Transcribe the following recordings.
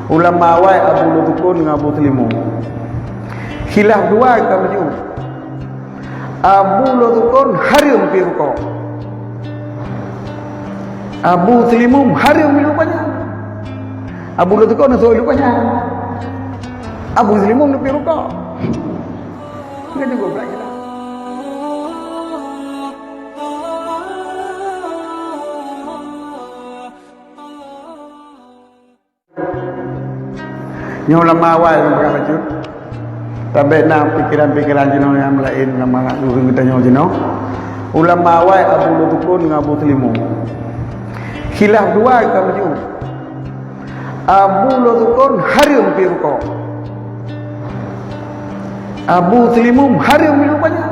Ulama awal Abu Lutukun dengan Abu Telimu. Khilaf dua kita maju. Abu Lutukun haram pi rukuk. Abu Telimu haram pi rupanya. Abu Lutukun so rupanya. Abu Telimu pi rukuk. Kita juga belajar. Yang ulama awal yang berkata tapi nak pikiran-pikiran jenuh yang lain nama dulu kita jenuh. Ulama awal Abu Lutukun dengan Abu Telimu. Khilaf dua kita maju. Abu Lutukun haram pi rukuk. Abu Telimu haram pi rupanya.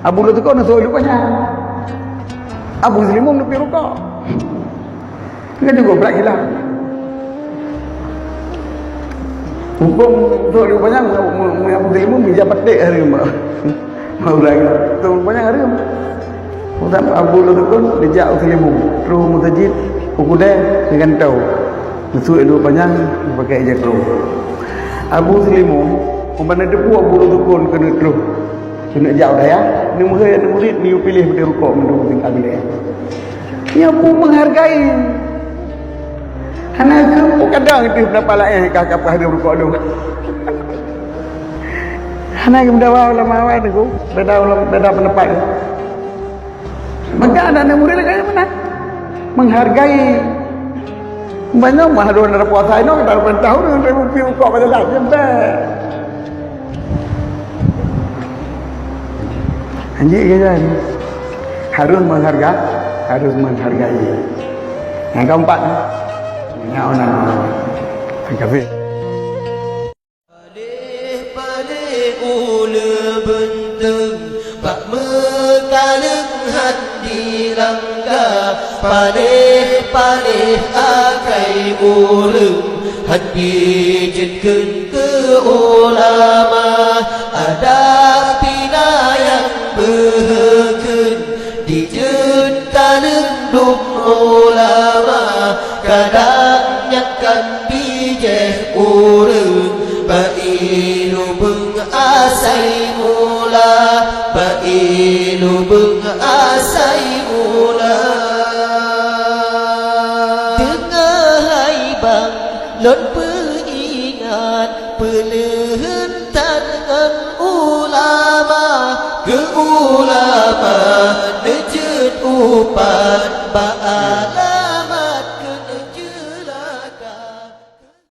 Abu Lutukun so rupanya. Abu Telimu pi rukuk. Kita juga berkhilaf. Hukum untuk dia banyak Abu Telimu bija petik hari mak. Mau lagi. Tu banyak hari. Utam Abu Lutukun dijak Abu Telimu. Terus mutajid ukudai dengan tahu. Masuk dua panjang pakai ejak terus. Abu Telimu umpama depu Abu Lutukun kena terus. Kena jauh dah ya. Ni murid ni pilih pada rukuk menurut tinggal dia. Dia pun menghargai. Hana ke kadang itu berapa lain kakak hari rukuk dulu. Hana ke mendawa ulama awal tu, beda pendapat. Maka ada murid lagi mana? Menghargai. Banyak mahadun ada puasa ini kita dapat tahu dengan review rukuk pada lah jembat. Anjing kan harus menghargai. Yang keempat yang orang kafe. Balik ula benteng bak mekaleng hati langga balik akai ulung hati jetken ke ulama ada pina yang berken di jen kaleng dum ulama kadang nyakan bijeh urung bailu beng asai mula bailu beng asai mula tengah bang lon peringat pelehen tangan ulama ke ulama nejet upan ba'ala